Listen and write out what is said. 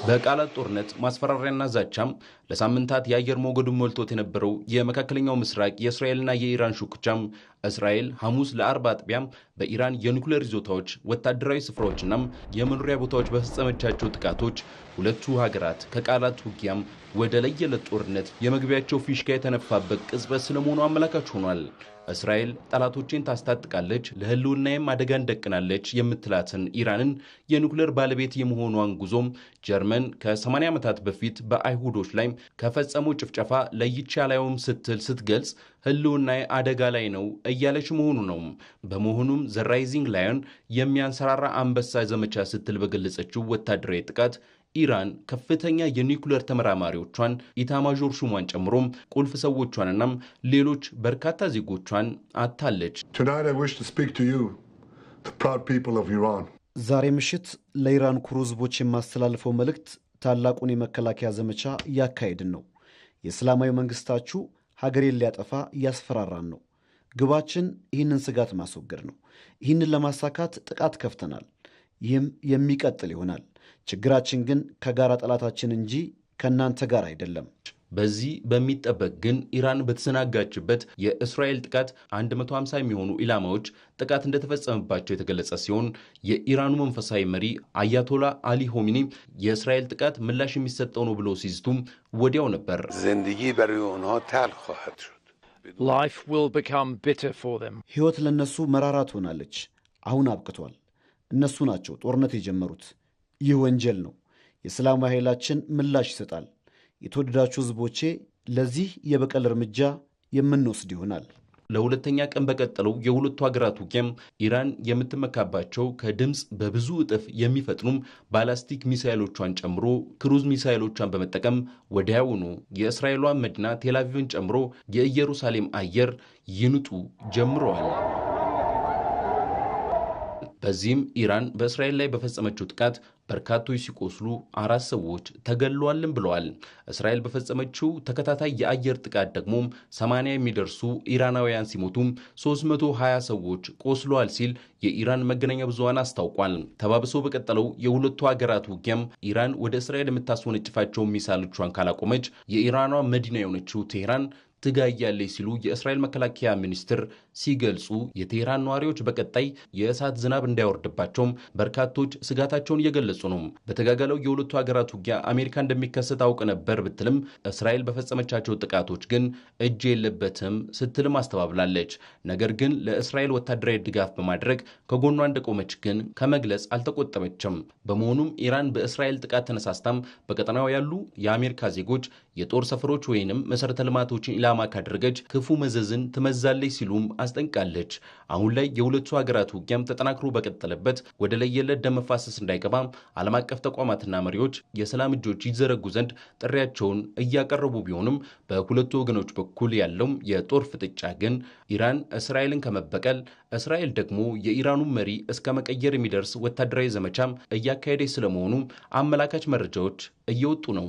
በቃላት ጦርነት ማስፈራሪያና ዛቻም ለሳምንታት የአየር ሞገዱን ሞልቶት የነበረው የመካከለኛው ምስራቅ የእስራኤልና የኢራን ሹክቻም እስራኤል ሐሙስ ለአርብ አጥቢያም በኢራን የኒኩሌር ይዞታዎች ወታደራዊ ስፍራዎችና የመኖሪያ ቦታዎች በፈጸመቻቸው ጥቃቶች ሁለቱ ሀገራት ከቃላት ውጊያም ወደ ለየለት ጦርነት የመግቢያቸው ፊሽካ የተነፋበት ቅጽበት ስለመሆኑ አመላካች ሆኗል። እስራኤል ጠላቶችን ታስታጥቃለች፣ ለህልውናዬም አደጋን ደቅናለች የምትላትን ኢራንን የኒኩሌር ባለቤት የመሆኗን ጉዞም ጀርመን ከ80 ዓመታት በፊት በአይሁዶች ላይ ከፈጸመው ጭፍጨፋ ለይቼ አላየውም ስትል ስትገልጽ ህልውናዬ አደጋ ላይ ነው እያለች መሆኑ ነው። በመሆኑም ዘ ራይዚንግ ላየን የሚያንሰራራ አንበሳ ዘመቻ ስትል በገለጸችው ወታደራዊ ጥቃት ኢራን ከፍተኛ የኒኩሌር ተመራማሪዎቿን ኢታማዦር ሹሟን ጨምሮም ቁልፍ ሰዎቿንና ሌሎች በርካታ ዜጎቿን አታለች። ዛሬ ምሽት ለኢራን ኩሩ ህዝቦች የማስተላልፈው መልእክት ታላቁን የመከላከያ ዘመቻ እያካሄድን ነው። የእስላማዊ መንግስታችሁ ሀገሬን ሊያጠፋ እያስፈራራን ነው። ግባችን ይህንን ስጋት ማስወገድ ነው። ይህንን ለማሳካት ጥቃት ከፍተናል። ይህም የሚቀጥል ይሆናል። ችግራችን ግን ከጋራ ጠላታችን እንጂ ከእናንተ ጋር አይደለም። በዚህ በሚጠበቅ ግን ኢራን በተሰናጋችበት የእስራኤል ጥቃት 150 የሚሆኑ ኢላማዎች ጥቃት እንደተፈጸመባቸው የተገለጸ ሲሆን የኢራኑ መንፈሳዊ መሪ አያቶላ አሊ ሆሚኒ የእስራኤል ጥቃት ምላሽ የሚሰጠው ነው ብሎ ሲዝቱም ወዲያው ነበር። ሕይወት ለነሱ መራራ ትሆናለች። አሁን አብቅቷል። እነሱ ናቸው ጦርነት የጀመሩት። ይህ ወንጀል ነው። የእስላማዊ ኃይላችን ምላሽ ይሰጣል። የተወደዳችሁ ህዝቦቼ፣ ለዚህ የበቀል እርምጃ የምንወስድ ይሆናል። ለሁለተኛ ቀን በቀጠለው የሁለቱ ሀገራት ውጊያም ኢራን የምትመካባቸው ከድምፅ በብዙ እጥፍ የሚፈጥኑም ባላስቲክ ሚሳይሎቿን ጨምሮ ክሩዝ ሚሳይሎቿን በመጠቀም ወዲያውኑ የእስራኤሏን መዲና ቴልአቪቭን ጨምሮ የኢየሩሳሌም አየር ይንጡ ጀምረዋል። በዚህም ኢራን በእስራኤል ላይ በፈጸመችው ጥቃት በርካቶች ሲቆስሉ 4 ሰዎች ተገድለዋልም ብለዋል። እስራኤል በፈጸመችው ተከታታይ የአየር ጥቃት ደግሞ 80 የሚደርሱ ኢራናውያን ሲሞቱም 320 ሰዎች ቆስለዋል ሲል የኢራን መገናኛ ብዙሃን አስታውቋል። ተባብሶ በቀጠለው የሁለቱ ሀገራት ውጊያም ኢራን ወደ እስራኤል የምታስወነጭፋቸው ሚሳይሎቿን ካላቆመች የኢራኗ መዲና የሆነችው ቴህራን ትጋያለች ሲሉ የእስራኤል መከላከያ ሚኒስትር ሲገልጹ፣ የቴህራን ነዋሪዎች በቀጣይ የእሳት ዝናብ እንዳይወርድባቸውም በርካቶች ስጋታቸውን እየገለጹ ነው። በተጋጋለው የሁለቱ ሀገራት ውጊያ አሜሪካ እንደሚከሰት አውቅ ነበር ብትልም እስራኤል በፈጸመቻቸው ጥቃቶች ግን እጅ የለበትም ስትልም አስተባብላለች። ነገር ግን ለእስራኤል ወታደራዊ ድጋፍ በማድረግ ከጎኗ እንደቆመች ግን ከመግለጽ አልተቆጠበችም። በመሆኑም ኢራን በእስራኤል ጥቃት ተነሳስታም በቀጠናው ያሉ የአሜሪካ ዜጎች የጦር ሰፈሮች ወይንም መሰረተ ልማቶችን ኢላማ ካደረገች ክፉ መዘዝን ትመዛለች ሲሉም አስጠንቃለች። አሁን ላይ የሁለቱ ሀገራት ውጊያም ተጠናክሮ በቀጠለበት ወደ ለየለት ደም መፋሰስ እንዳይገባ ዓለም አቀፍ ተቋማትና መሪዎች የሰላም እጆች ይዘረጉ ዘንድ ጥሪያቸውን እያቀረቡ ቢሆንም በሁለቱ ወገኖች በኩል ያለው የጦር ፍጥጫ ግን ኢራን እስራኤልን ከመበቀል እስራኤል ደግሞ የኢራኑን መሪ እስከ መቀየር የሚደርስ ወታደራዊ ዘመቻም እያካሄደች ስለመሆኑ አመላካች መረጃዎች እየወጡ ነው።